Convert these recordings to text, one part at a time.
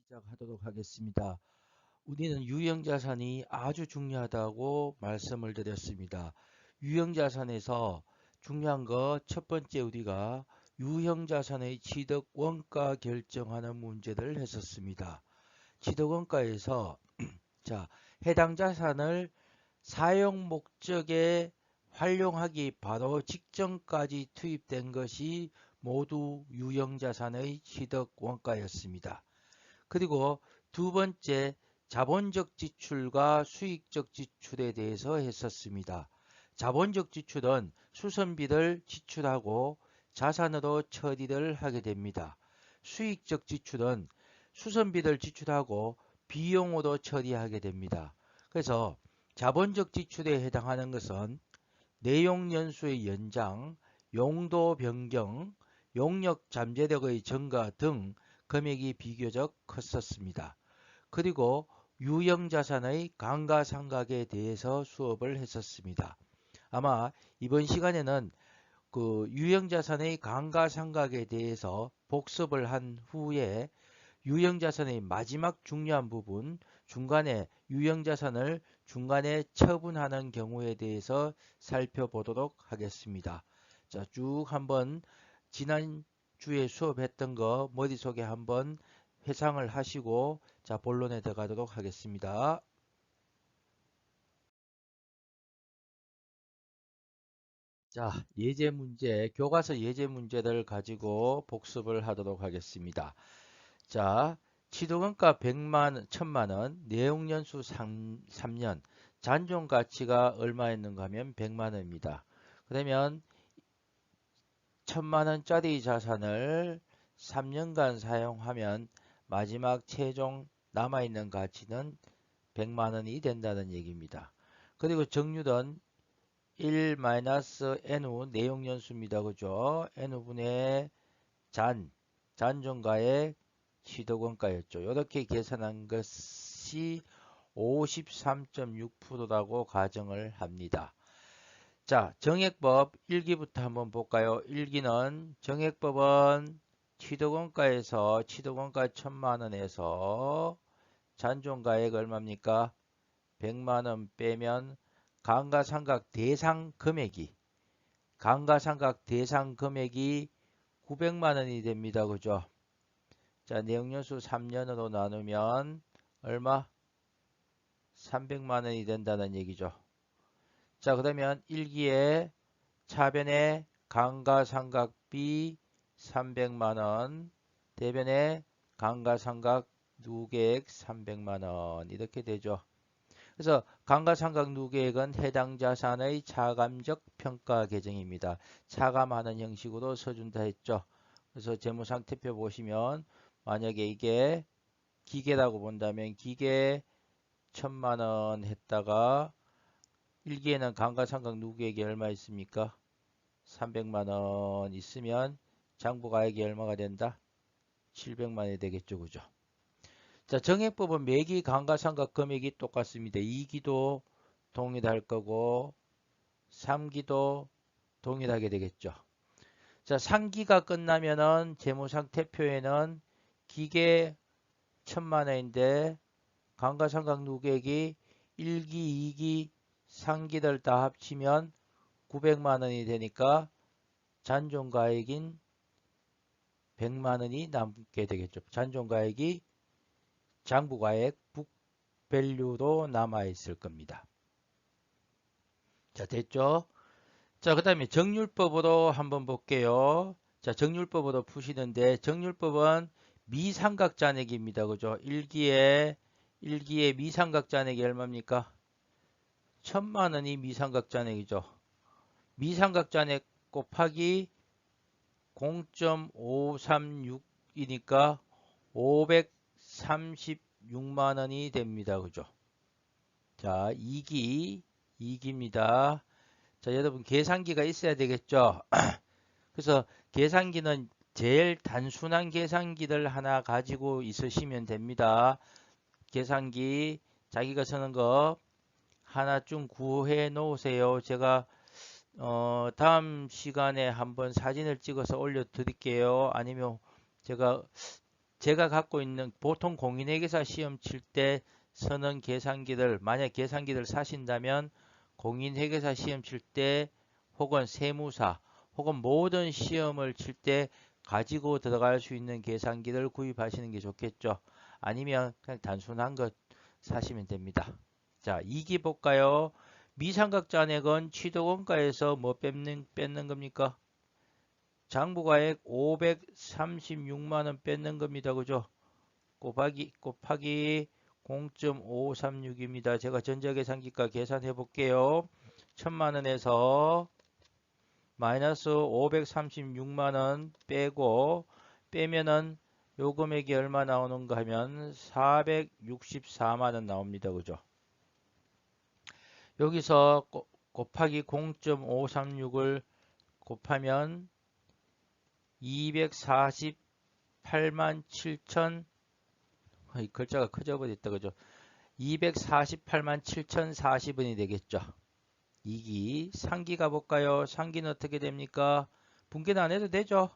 시작하도록 하겠습니다. 우리는 유형자산이 아주 중요하다고 말씀을 드렸습니다. 유형자산에서 중요한 거 첫 번째 우리가 유형자산의 취득 원가 결정하는 문제를 했었습니다. 취득 원가에서 자, 해당 자산을 사용 목적에 활용하기 바로 직전까지 투입된 것이 모두 유형자산의 취득 원가였습니다. 그리고 두 번째 자본적 지출과 수익적 지출에 대해서 했었습니다. 자본적 지출은 수선비를 지출하고 자산으로 처리를 하게 됩니다. 수익적 지출은 수선비를 지출하고 비용으로 처리하게 됩니다. 그래서 자본적 지출에 해당하는 것은 내용연수의 연장, 용도 변경, 용역 잠재력의 증가 등 금액이 비교적 컸었습니다. 그리고 유형자산의 감가상각에 대해서 수업을 했었습니다. 아마 이번 시간에는 그 유형자산의 감가상각에 대해서 복습을 한 후에 유형자산의 마지막 중요한 부분, 중간에 유형자산을 중간에 처분하는 경우에 대해서 살펴보도록 하겠습니다. 자, 쭉 한번 지난주에 수업했던 거 머릿속에 한번 회상을 하시고 자, 본론에 들어가도록 하겠습니다. 자, 예제 문제, 교과서 예제 문제를 가지고 복습을 하도록 하겠습니다. 자, 취득원가 100만, 1000만원, 내용연수 3년, 잔존가치가 얼마였는가 하면 100만원입니다. 그러면 1000만원짜리 자산을 3년간 사용하면 마지막 최종 남아있는 가치는 100만원이 된다는 얘기입니다. 그리고 정률은 1-N후 내용연수입니다. 그죠? N분의 잔존가의 취득원가였죠. 이렇게 계산한 것이 53.6%라고 가정을 합니다. 자, 정액법 1기부터 한번 볼까요? 1기는 정액법은 취득원가에서 취득원가 1000만원에서 잔존가액 얼마입니까? 100만원 빼면 감가상각 대상 금액이 900만원이 됩니다. 그죠? 자, 내용연수 3년으로 나누면 얼마? 300만원이 된다는 얘기죠. 자, 그러면 1기에 차변에 감가상각비 300만원, 대변에 감가상각 누계액 300만원 이렇게 되죠. 그래서 감가상각 누계액은 해당 자산의 차감적 평가 계정입니다. 차감하는 형식으로 써준다 했죠. 그래서 재무상태표 보시면 만약에 이게 기계라고 본다면 기계 1000만원 했다가 1기에는 감가상각 누계액이 얼마 있습니까? 300만원 있으면 장부가액이 얼마가 된다? 700만원이 되겠죠. 그죠? 자, 정액법은 매기 감가상각 금액이 똑같습니다. 2기도 동일할 거고 3기도 동일하게 되겠죠. 자, 3기가 끝나면은 재무상태표에는 기계 1000만원인데 감가상각 누계액이 1기, 2기, 3기들 다 합치면 900만원이 되니까 잔존가액인 100만원이 남게 되겠죠. 잔존가액이 장부가액 북밸류로 남아있을 겁니다. 자, 됐죠? 자, 그 다음에 정률법으로 한번 볼게요. 자, 정률법으로 푸시는데 정률법은 미삼각잔액입니다. 그죠? 1기에 미삼각잔액이 얼마입니까? 1000만원이 미삼각잔액이죠. 미삼각잔액 곱하기 0.536이니까 536만원이 됩니다. 그죠? 자, 2기입니다. 자, 여러분 계산기가 있어야 되겠죠? 그래서 계산기는 제일 단순한 계산기들 하나 가지고 있으시면 됩니다. 계산기 자기가 쓰는 거 하나 좀 구해 놓으세요. 제가 다음 시간에 한번 사진을 찍어서 올려 드릴게요. 아니면 제가 제가 갖고 있는 보통 공인회계사 시험 칠 때 쓰는 계산기들, 만약 계산기들 사신다면 공인회계사 시험 칠 때 혹은 세무사 혹은 모든 시험을 칠 때 가지고 들어갈 수 있는 계산기를 구입하시는 게 좋겠죠. 아니면 그냥 단순한 것 사시면 됩니다. 자, 2기 볼까요? 미삼각잔액은 취득원가에서 뭐 뺏는 겁니까? 장부가액 536만 원 뺏는 겁니다. 그죠? 곱하기 0.536입니다. 제가 전자계산기가 계산해 볼게요. 1000만 원에서 마이너스 536만 원 빼면은 요 금액이 얼마 나오는가 하면 464만 원 나옵니다. 그죠? 여기서 곱하기 0.536을 곱하면 248만 7천 이 글자가 커져 버렸다. 그죠? 248만 7,040원이 되겠죠. 2기, 3기 가볼까요? 3기는 어떻게 됩니까? 분계는 안 해도 되죠.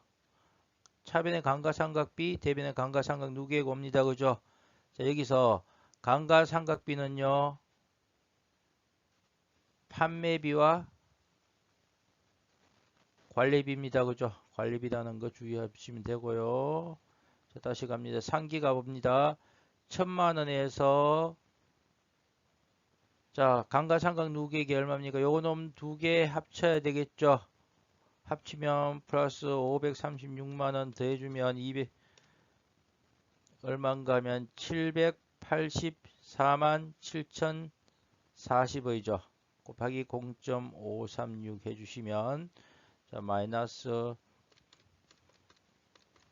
차변의 감가상각비, 대변의 감가상각 누계액 옵니다. 그죠? 자, 여기서 감가상각비는요, 판매비와 관리비입니다. 그죠? 관리비라는 거 주의하시면 되고요. 자, 다시 갑니다. 3기 가봅니다. 1000만 원에서 자, 감가상각 누계액이 얼마입니까? 요거 놈 두 개 합쳐야 되겠죠? 합치면 플러스 536만 원 더해주면 200 얼마인가 하면 784만 7,040원이죠. 곱하기 0.536 해주시면 자, 마이너스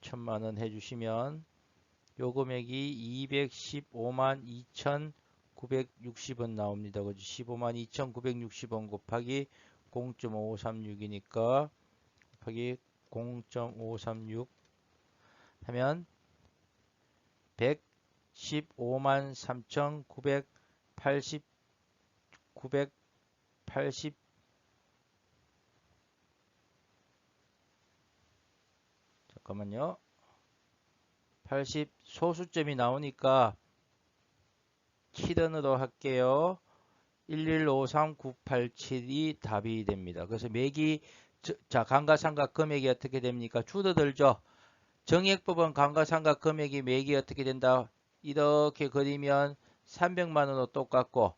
1000만 원 해주시면 요 금액이 215만 2,960원 나옵니다. 그죠? 15만 2,960원 곱하기 0.536이니까 곱하기 0.536 하면 115만 3,980 980 잠깐만요. 80 소수점이 나오니까 7원으로 할게요. 1153987이 답이 됩니다. 그래서 매기 자, 감가상각 금액이 어떻게 됩니까? 줄어들죠. 정액법은 감가상각 금액이 매기 어떻게 된다? 이렇게 그리면 300만 원으로 똑같고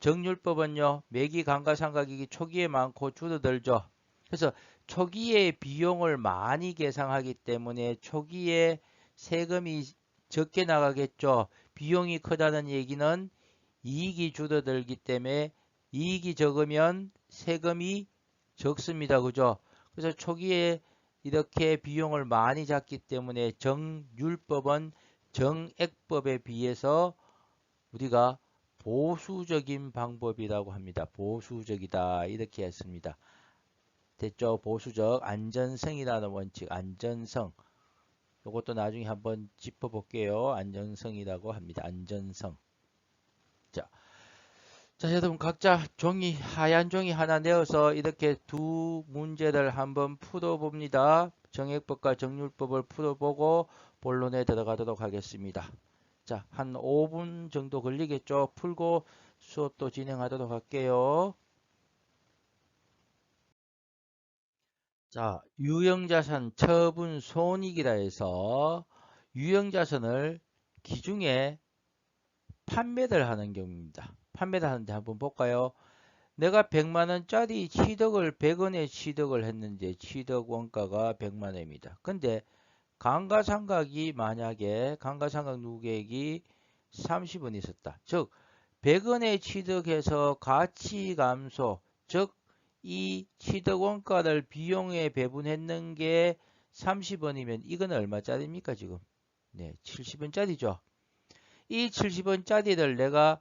정률법은요. 매기 감가상각이 초기에 많고 줄어들죠. 그래서 초기에 비용을 많이 계상하기 때문에 초기에 세금이 적게 나가겠죠. 비용이 크다는 얘기는 이익이 줄어들기 때문에 이익이 적으면 세금이 적습니다. 그죠? 그래서 초기에 이렇게 비용을 많이 잡기 때문에 정률법은 정액법에 비해서 우리가 보수적인 방법이라고 합니다. 보수적이다. 이렇게 했습니다. 됐죠? 보수적 안전성이라는 원칙, 안전성. 이것도 나중에 한번 짚어볼게요. 안전성이라고 합니다. 안전성. 자, 여러분 각자 종이, 하얀 종이 하나 내어서 이렇게 두 문제를 한번 풀어봅니다. 정액법과 정률법을 풀어보고 본론에 들어가도록 하겠습니다. 자, 한 5분 정도 걸리겠죠? 풀고 수업도 진행하도록 할게요. 자, 유형자산 처분 손익이라 해서 유형자산을 기중에 판매를 하는 경우입니다. 판매를 하는데 한번 볼까요? 내가 100만 원짜리 취득을 100원에 취득을 했는데 취득 원가가 100만 원입니다. 근데 감가상각이 만약에 감가상각 누계액이 30원 있었다. 즉 100원에 취득해서 가치 감소, 즉 이 취득 원가를 비용에 배분했는 게 30원이면 이건 얼마짜리입니까 지금? 네, 70원짜리죠. 이 70원짜리를 내가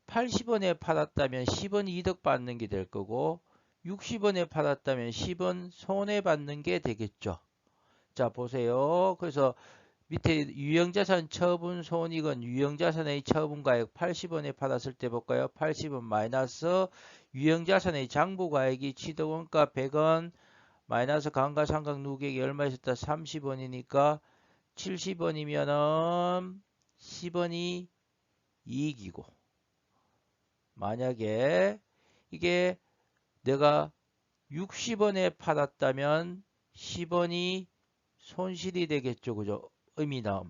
80원에 팔았다면 10원 이득 받는 게 될 거고 60원에 팔았다면 10원 손해 받는 게 되겠죠. 자, 보세요. 그래서 밑에 유형자산 처분 손익은 유형자산의 처분가액 80원에 팔았을 때 볼까요? 80원 마이너스 유형자산의 장부가액이 취득원가 100원 마이너스 감가상각 누계액이 얼마 있었다? 30원이니까 70원이면은 10원이 이익이고, 만약에 이게 내가 60원에 팔았다면 10원이 손실이 되겠죠. 그죠?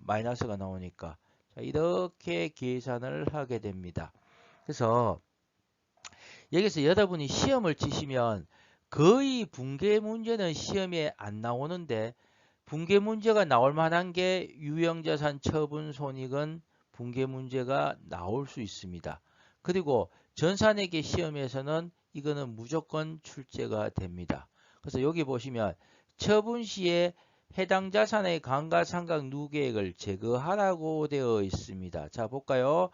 마이너스가 나오니까. 자, 이렇게 계산을 하게 됩니다. 그래서 여기서 여러분이 시험을 치시면 거의 붕괴 문제는 시험에 안 나오는데, 붕괴 문제가 나올 만한 게 유형자산 처분 손익은 붕괴 문제가 나올 수 있습니다. 그리고 전산회계 시험에서는 이거는 무조건 출제가 됩니다. 그래서 여기 보시면 처분 시에 해당 자산의 감가상각 누계액을 제거하라고 되어 있습니다. 자, 볼까요?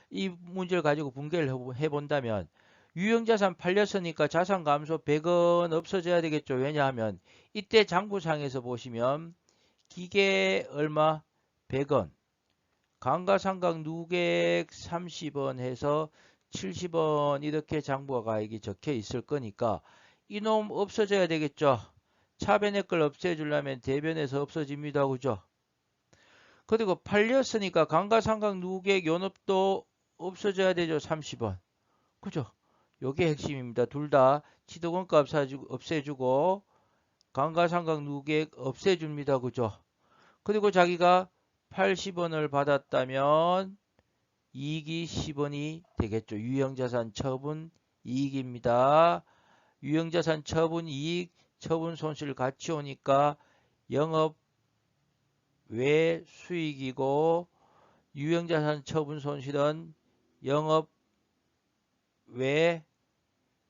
이 문제를 가지고 붕괴를 해본다면 유형자산 팔렸으니까 자산 감소 100원 없어져야 되겠죠. 왜냐하면 이때 장부상에서 보시면 기계 얼마? 100원. 감가상각 누계액 30원 해서 70원 이렇게 장부가 가액이 적혀 있을 거니까 이놈 없어져야 되겠죠. 차변의 걸 없애주려면 대변에서 없어집니다. 그죠? 그리고 팔렸으니까 감가상각 누계액 요놈도 없어져야 되죠. 30원. 그죠? 요게 핵심입니다. 둘 다 취득원가 없애주고 감가상각 누계액 없애줍니다. 그죠? 그리고 자기가 80원을 받았다면 이익이 10원이 되겠죠. 유형자산 처분 이익입니다. 유형자산 처분 이익, 처분 손실 같이 오니까 영업 외 수익이고, 유형자산 처분 손실은 영업 외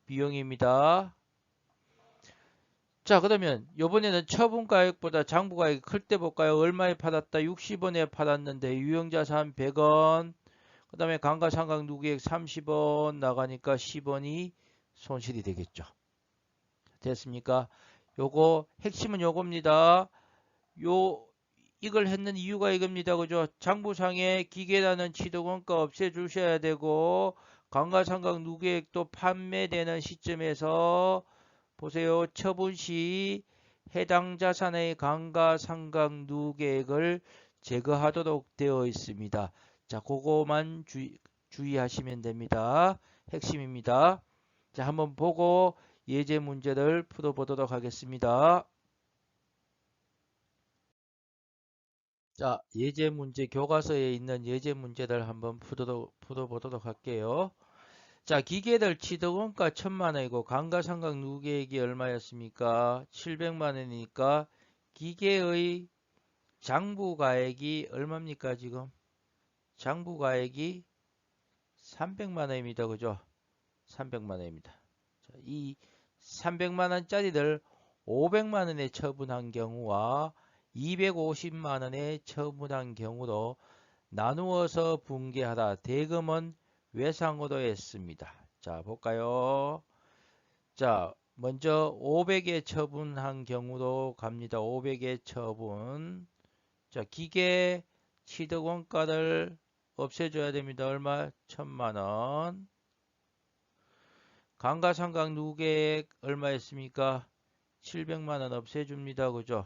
비용입니다. 자, 그러면 이번에는 처분가액보다 장부가액이 클 때 볼까요? 얼마에 팔았다? 60원에 팔았는데 유형자산 100원, 그 다음에 감가상각 누계액 30원 나가니까 10원이 손실이 되겠죠. 됐습니까? 요거 핵심은 요겁니다. 이걸 했는 이유가 이겁니다. 그죠? 장부상에 기계라는 취득원가 없애주셔야 되고, 감가상각 누계액도 판매되는 시점에서 보세요. 처분 시 해당 자산의 감가상각 누계액을 제거하도록 되어 있습니다. 자, 그거만 주의하시면 됩니다. 핵심입니다. 자, 한번 보고 예제 문제를 풀어보도록 하겠습니다. 자, 예제 문제 교과서에 있는 예제 문제들 한번 풀어보도록 할게요. 자, 기계들 취득원가 1000만원이고 감가상각 누계액이 얼마였습니까? 700만원이니까 기계의 장부가액이 얼마입니까? 지금 장부가액이 300만원입니다. 그죠? 300만원입니다. 자, 이 300만원짜리를 500만원에 처분한 경우와 250만원에 처분한 경우로 나누어서 붕괴하다. 대금은 외상으로 했습니다. 자, 볼까요? 자, 먼저 500에 처분한 경우로 갑니다. 500에 처분. 자, 기계 취득원가를 없애줘야 됩니다. 얼마? 1000만원. 감가상각 누계액 얼마였습니까? 700만원 없애줍니다. 그죠?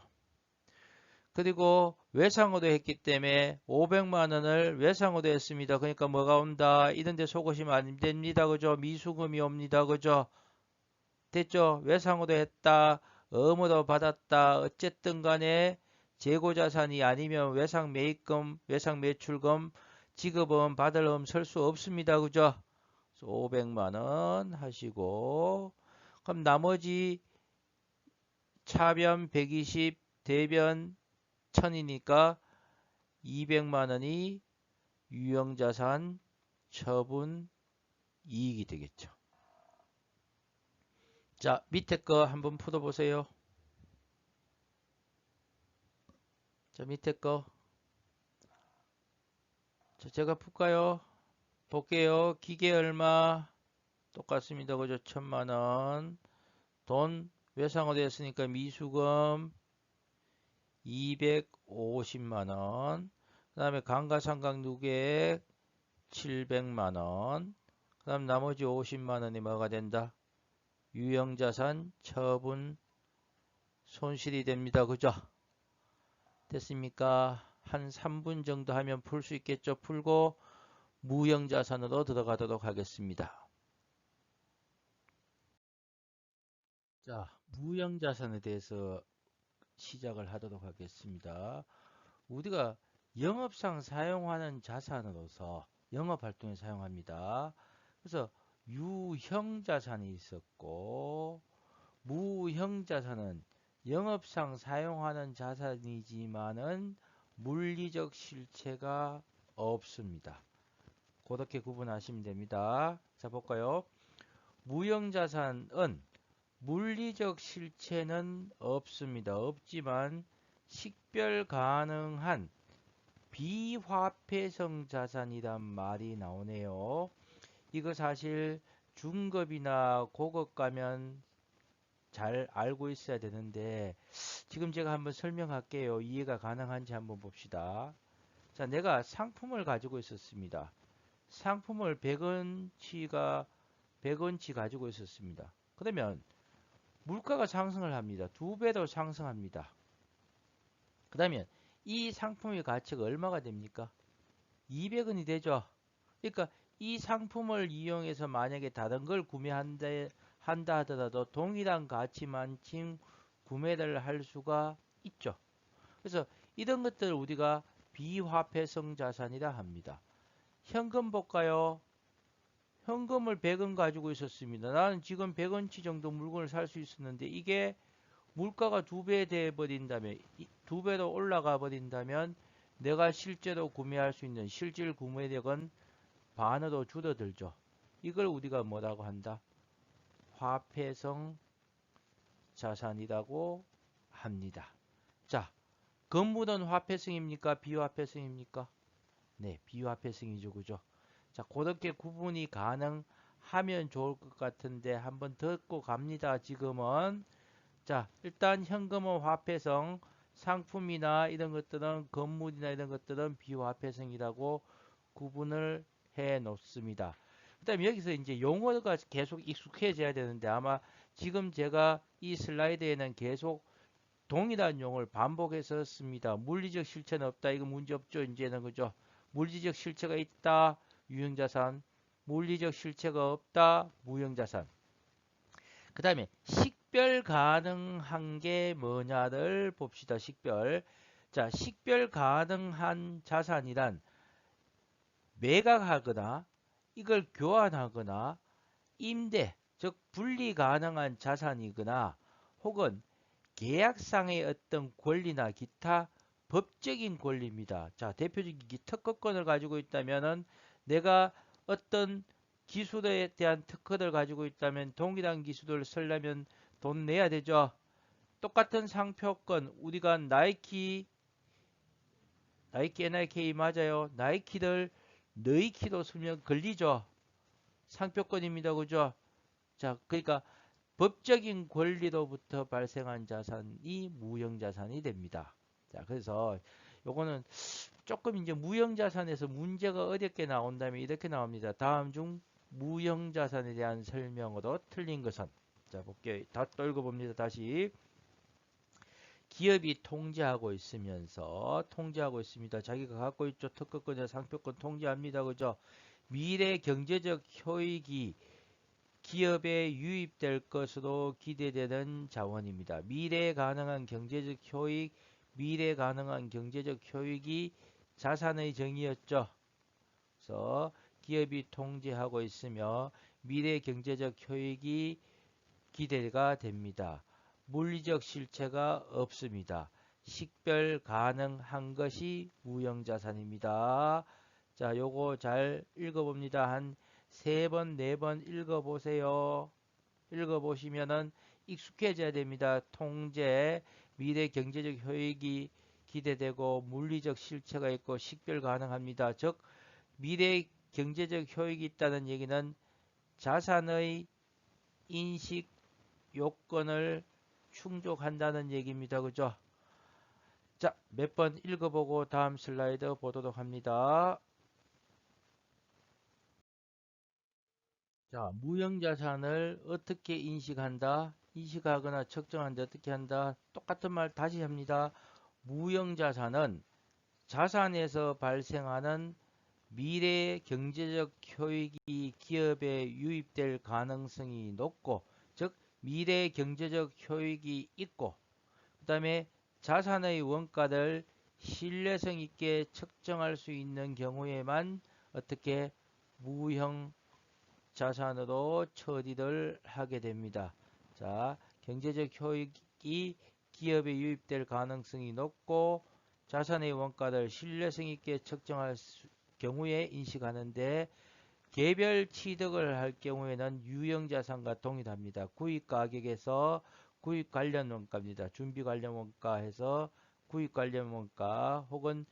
그리고 외상으로 했기 때문에 500만원을 외상으로 했습니다. 그러니까 뭐가 온다? 이런 데 속으시면 안 됩니다. 그죠? 미수금이 옵니다. 그죠? 됐죠? 외상으로 했다. 음으로 받았다. 어쨌든 간에 재고자산이 아니면 외상 매입금, 외상 매출금, 지급은 받을 설 수 없습니다. 그죠? 500만원 하시고, 그럼 나머지 차변 120, 대변 1000이니까 200만원이 유형자산 처분 이익이 되겠죠. 자, 밑에 거 한번 풀어보세요. 자, 밑에 거. 자, 제가 풀까요? 볼게요. 기계 얼마? 똑같습니다. 그죠? 1000만원. 돈 외상으로 했으니까 미수금 250만원. 그 다음에 감가상각 누계액 700만원. 그 다음 나머지 50만원이 뭐가 된다? 유형자산 처분 손실이 됩니다. 그죠? 됐습니까? 한 3분 정도 하면 풀 수 있겠죠? 풀고 무형자산으로 들어가도록 하겠습니다. 자, 무형자산에 대해서 시작을 하도록 하겠습니다. 우리가 영업상 사용하는 자산으로서 영업활동에 사용합니다. 그래서 유형자산이 있었고 무형자산은 영업상 사용하는 자산이지만은 물리적 실체가 없습니다. 그렇게 구분하시면 됩니다. 자, 볼까요? 무형자산은 물리적 실체는 없습니다. 없지만 식별 가능한 비화폐성 자산이란 말이 나오네요. 이거 사실 중급이나 고급 가면 잘 알고 있어야 되는데 지금 제가 한번 설명할게요. 이해가 가능한지 한번 봅시다. 자, 내가 상품을 가지고 있었습니다. 상품을 100원치 가지고 있었습니다. 그러면 물가가 상승을 합니다. 2배로 상승합니다. 그러면 이 상품의 가치가 얼마가 됩니까? 200원이 되죠. 그러니까 이 상품을 이용해서 만약에 다른 걸 구매한다 하더라도 동일한 가치만큼 구매를 할 수가 있죠. 그래서 이런 것들을 우리가 비화폐성 자산이라 합니다. 현금 볼까요? 현금을 100원 가지고 있었습니다. 나는 지금 100원치 정도 물건을 살 수 있었는데 이게 물가가 2배 돼 버린다면 2배로 올라가 버린다면 내가 실제로 구매할 수 있는 실질 구매력은 반으로 줄어들죠. 이걸 우리가 뭐라고 한다? 화폐성 자산이라고 합니다. 자, 건물은 화폐성입니까? 비화폐성입니까? 네, 비화폐성이죠. 그죠? 자, 그렇게 구분이 가능하면 좋을 것 같은데 한번 듣고 갑니다. 지금은. 자, 일단 현금은 화폐성, 상품이나 이런 것들은 건물이나 이런 것들은 비화폐성이라고 구분을 해 놓습니다. 그다음에 여기서 이제 용어가 계속 익숙해져야 되는데 아마 지금 제가 이 슬라이드에는 계속 동일한 용어를 반복해서 씁니다. 물리적 실체는 없다. 이거 문제 없죠. 이제는 그죠? 물리적 실체가 있다. 유형자산. 물리적 실체가 없다. 무형자산. 그 다음에 식별 가능한 게 뭐냐를 봅시다. 식별. 자, 식별 가능한 자산이란 매각하거나 이걸 교환하거나 임대, 즉 분리 가능한 자산이거나 혹은 계약상의 어떤 권리나 기타 법적인 권리입니다. 자, 대표적인 특허권을 가지고 있다면은 내가 어떤 기술에 대한 특허를 가지고 있다면 동일한 기술을 쓰려면 돈 내야 되죠. 똑같은 상표권, 우리가 나이키 NIK 맞아요. 나이키를 너이키로 쓰면 걸리죠. 상표권입니다. 그죠? 자, 그러니까 법적인 권리로부터 발생한 자산이 무형자산이 됩니다. 자, 그래서 요거는 조금 이제 무형자산에서 문제가 어렵게 나온다면 이렇게 나옵니다. 다음 중 무형자산에 대한 설명으로 틀린 것은 자, 볼게요. 다 읽어봅니다. 다시 기업이 통제하고 있습니다. 자기가 갖고 있죠. 특허권이나 상표권 통제합니다. 그죠? 미래 경제적 효익이 기업에 유입될 것으로 기대되는 자원입니다. 미래 가능한 경제적 효익이 자산의 정의였죠. 그래서 기업이 통제하고 있으며 미래 경제적 효익이 기대가 됩니다. 물리적 실체가 없습니다. 식별 가능한 것이 무형자산입니다. 자, 요거 잘 읽어봅니다. 한 3번, 4번 읽어보세요. 읽어보시면은 익숙해져야 됩니다. 통제, 미래 경제적 효익이 기대되고 물리적 실체가 있고 식별 가능합니다. 즉, 미래 경제적 효익이 있다는 얘기는 자산의 인식 요건을 충족한다는 얘기입니다. 그죠? 자, 몇 번 읽어보고 다음 슬라이드 보도록 합니다. 자, 무형자산을 어떻게 인식한다? 인식하거나 측정하는데 어떻게 한다? 똑같은 말 다시 합니다. 무형자산은 자산에서 발생하는 미래 경제적 효익이 기업에 유입될 가능성이 높고, 즉 미래 경제적 효익이 있고, 그 다음에 자산의 원가를 신뢰성 있게 측정할 수 있는 경우에만 어떻게 무형 자산으로 처리를 하게 됩니다. 자, 경제적 효익이 기업에 유입될 가능성이 높고 자산의 원가를 신뢰성 있게 측정할 경우에 인식하는데, 개별 취득을 할 경우에는 유형자산과 동일합니다. 구입 가격에서 구입 관련 원가입니다. 준비 관련 원가에서 구입 관련 원가 혹은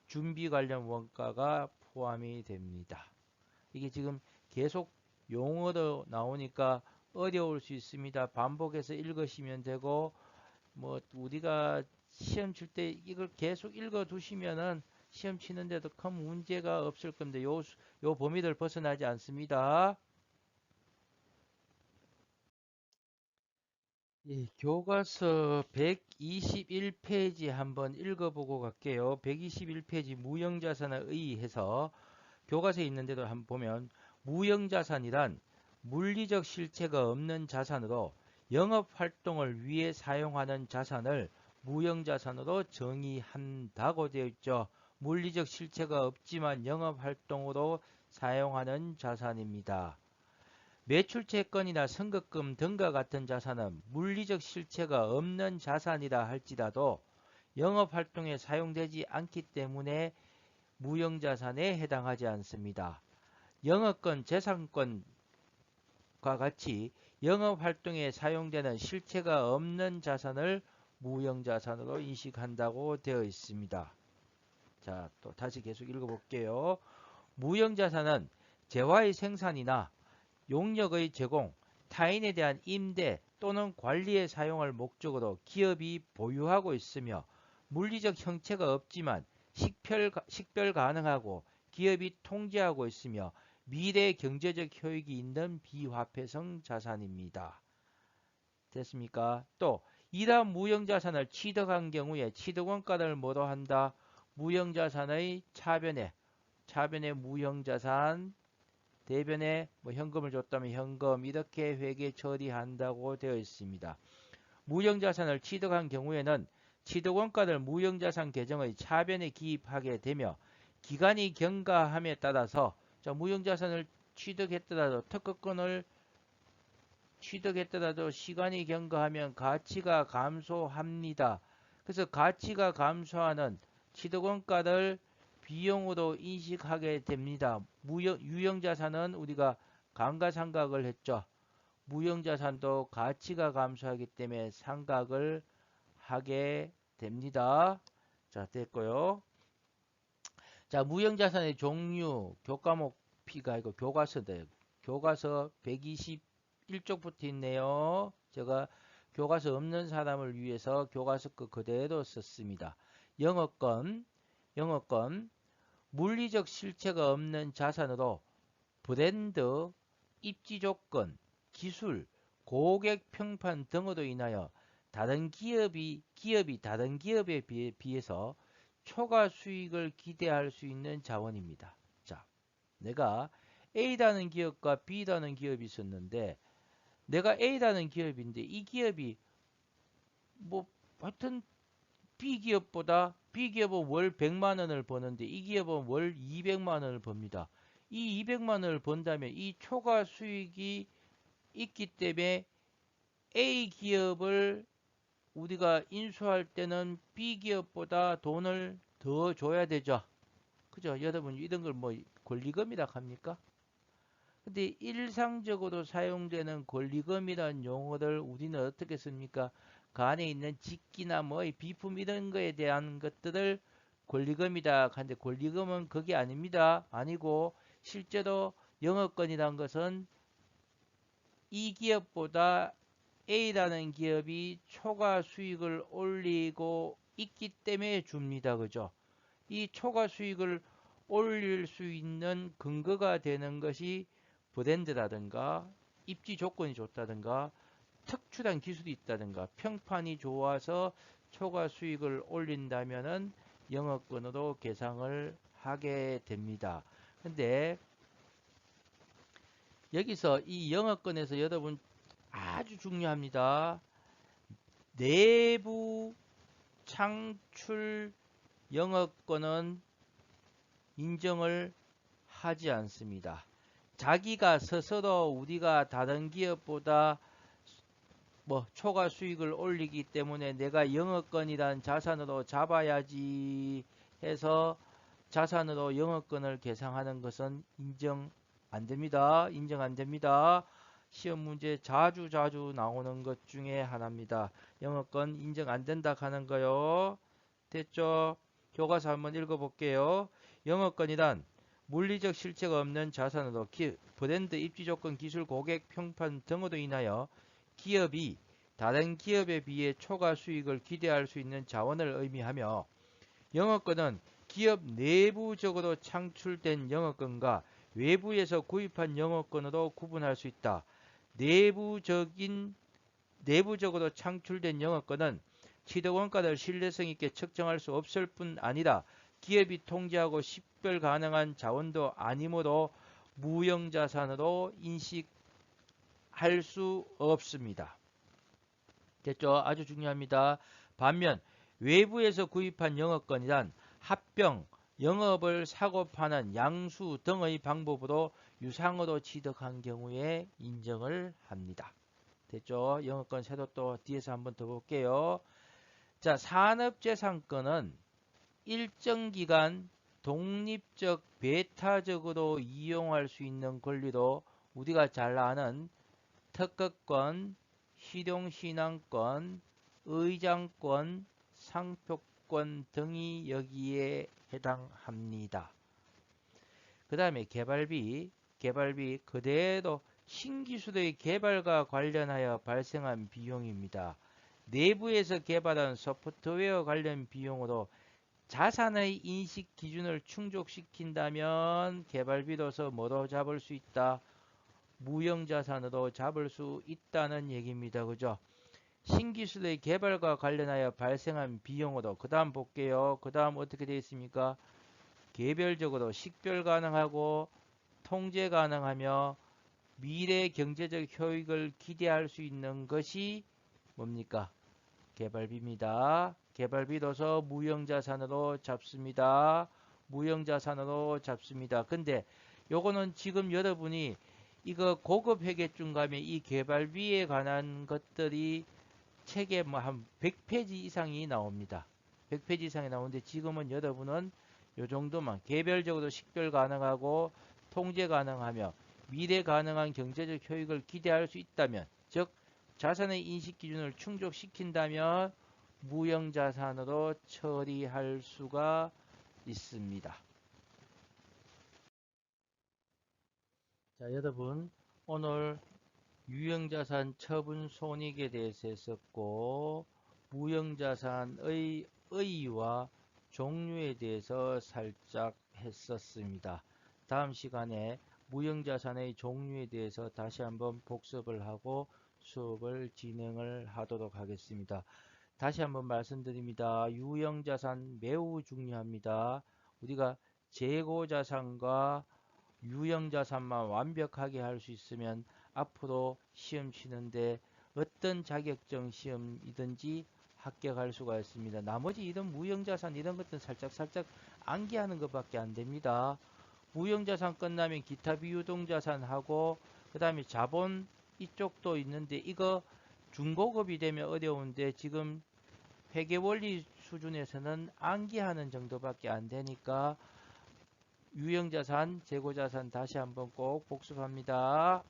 준비 관련 원가가 포함이 됩니다. 이게 지금 계속 용어도 나오니까 어려울 수 있습니다. 반복해서 읽으시면 되고, 뭐 우리가 시험 칠 때 이걸 계속 읽어 두시면은 시험 치는데도 큰 문제가 없을 겁니다. 요 범위를 벗어나지 않습니다. 예, 교과서 121페이지 한번 읽어보고 갈게요. 121페이지 무형자산에 의해서 교과서에 있는데도 한번 보면, 무형자산이란 물리적 실체가 없는 자산으로 영업활동을 위해 사용하는 자산을 무형자산으로 정의한다고 되어 있죠. 물리적 실체가 없지만 영업활동으로 사용하는 자산입니다. 매출채권이나 선급금 등과 같은 자산은 물리적 실체가 없는 자산이라 할지라도 영업활동에 사용되지 않기 때문에 무형자산에 해당하지 않습니다. 영업권, 재산권과 같이 영업활동에 사용되는 실체가 없는 자산을 무형자산으로 인식한다고 되어 있습니다. 자, 또 다시 계속 읽어볼게요. 무형자산은 재화의 생산이나 용역의 제공, 타인에 대한 임대 또는 관리에 사용할 목적으로 기업이 보유하고 있으며, 물리적 형체가 없지만 식별 가능하고 기업이 통제하고 있으며 미래 경제적 효익이 있는 비화폐성 자산입니다. 됐습니까? 또 이러한 무형자산을 취득한 경우에 취득원가를 뭐로 한다? 무형자산의 차변에 무형자산, 대변에 뭐 현금을 줬다면 현금, 이렇게 회계 처리한다고 되어 있습니다. 무형자산을 취득한 경우에는 취득원가를 무형자산 계정의 차변에 기입하게 되며, 기간이 경과함에 따라서 무형자산을 취득했더라도 특허권을 취득했더라도 시간이 경과하면 가치가 감소합니다. 그래서 가치가 감소하는 취득원가를 비용으로 인식하게 됩니다. 유형자산은 우리가 감가상각을 했죠. 무형자산도 가치가 감소하기 때문에 상각을 하게 됩니다. 자, 됐고요. 자, 무형자산의 종류, 교과목 P가 아니고 교과서인데, 교과서 121쪽부터 있네요. 제가 교과서 없는 사람을 위해서 교과서 거 그대로 썼습니다. 영업권, 물리적 실체가 없는 자산으로 브랜드, 입지 조건, 기술, 고객 평판 등으로 인하여 다른 기업이 다른 기업에 비해서 초과 수익을 기대할 수 있는 자원입니다. 자, 내가 A라는 기업과 B라는 기업이 있었는데, 내가 A라는 기업인데 이 기업이 뭐 하여튼 B기업은 월 100만 원을 버는데 이 기업은 월 200만 원을 법니다. 이 200만 원을 번다면 이 초과 수익이 있기 때문에 A 기업을 우리가 인수할 때는 B 기업보다 돈을 더 줘야 되죠. 그죠? 여러분 이런 걸 뭐 권리금이라 합니까? 근데 일상적으로 사용되는 권리금이라는 용어를 우리는 어떻게 씁니까? 그 안에 있는 직기나 뭐 비품 이런 거에 대한 것들을 권리금이다 하는데, 권리금은 그게 아닙니다. 아니고 실제로 영업권이란 것은 이 기업보다 A라는 기업이 초과 수익을 올리고 있기 때문에 줍니다. 그죠? 이 초과 수익을 올릴 수 있는 근거가 되는 것이 브랜드라든가 입지 조건이 좋다든가 특출한 기술이 있다든가 평판이 좋아서 초과 수익을 올린다면은 영업권으로 계상을 하게 됩니다. 근데 여기서 이 영업권에서 여러분 아주 중요합니다. 내부 창출 영업권은 인정을 하지 않습니다. 자기가 스스로 우리가 다른 기업보다 초과 수익을 올리기 때문에 내가 영업권이란 자산으로 잡아야지 해서 자산으로 영업권을 계상하는 것은 인정 안 됩니다. 인정 안 됩니다. 시험 문제 자주 나오는 것 중에 하나입니다. 영업권 인정 안 된다 하는 거요. 됐죠? 교과서 한번 읽어볼게요. 영업권이란 물리적 실체가 없는 자산으로 브랜드 입지 조건 기술 고객 평판 등으로 인하여 기업이 다른 기업에 비해 초과 수익을 기대할 수 있는 자원을 의미하며 영업권은 기업 내부적으로 창출된 영업권과 외부에서 구입한 영업권으로 구분할 수 있다. 내부적으로 창출된 영업권은 취득원가를 신뢰성 있게 측정할 수 없을 뿐 아니라 기업이 통제하고 식별 가능한 자원도 아니므로 무형자산으로 인식할 수 없습니다. 됐죠? 아주 중요합니다. 반면 외부에서 구입한 영업권이란 합병, 영업을 사고 파는 양수 등의 방법으로 유상으로 취득한 경우에 인정을 합니다. 됐죠? 영업권 세도 또 뒤에서 한번 더 볼게요. 자, 산업재산권은 일정 기간 독립적 배타적으로 이용할 수 있는 권리로 우리가 잘 아는 특허권, 실용신앙권, 의장권, 상표권 등이 여기에 해당합니다. 그 다음에 개발비 그대로 신기술의 개발과 관련하여 발생한 비용입니다. 내부에서 개발한 소프트웨어 관련 비용으로 자산의 인식 기준을 충족시킨다면 개발비로서 뭐로 잡을 수 있다? 무형자산으로 잡을 수 있다는 얘기입니다. 그죠? 신기술의 개발과 관련하여 발생한 비용으로 그 다음 볼게요. 그 다음 어떻게 되어 있습니까? 개별적으로 식별 가능하고 통제 가능하며 미래 경제적 효익을 기대할 수 있는 것이 뭡니까? 개발비입니다. 개발비로서 무형자산으로 잡습니다. 무형자산으로 잡습니다. 근데 요거는 지금 여러분이 이거 고급 회계중 가면 이 개발비에 관한 것들이 책에 뭐 한 100페이지 이상이 나옵니다. 100페이지 이상이 나오는데 지금은 여러분은 요 정도만 개별적으로 식별 가능하고 통제 가능하며 미래 가능한 경제적 효익을 기대할 수 있다면, 즉 자산의 인식 기준을 충족시킨다면 무형자산으로 처리할 수가 있습니다. 자, 여러분 오늘 유형자산 처분 손익에 대해서 했었고 무형자산의 의의와 종류에 대해서 살짝 했었습니다. 다음 시간에 무형자산의 종류에 대해서 다시 한번 복습을 하고 수업을 진행을 하도록 하겠습니다. 다시 한번 말씀드립니다. 유형자산 매우 중요합니다. 우리가 재고자산과 유형자산만 완벽하게 할 수 있으면 앞으로 시험 치는데 어떤 자격증 시험이든지 합격할 수가 있습니다. 나머지 이런 무형자산 이런 것들은 살짝 암기하는 것밖에 안 됩니다. 무형자산 끝나면 기타 비유동자산하고 그 다음에 자본 이쪽도 있는데 이거 중고급이 되면 어려운데 지금 회계원리 수준에서는 암기하는 정도밖에 안 되니까 유형자산, 재고자산 다시 한번 꼭 복습합니다.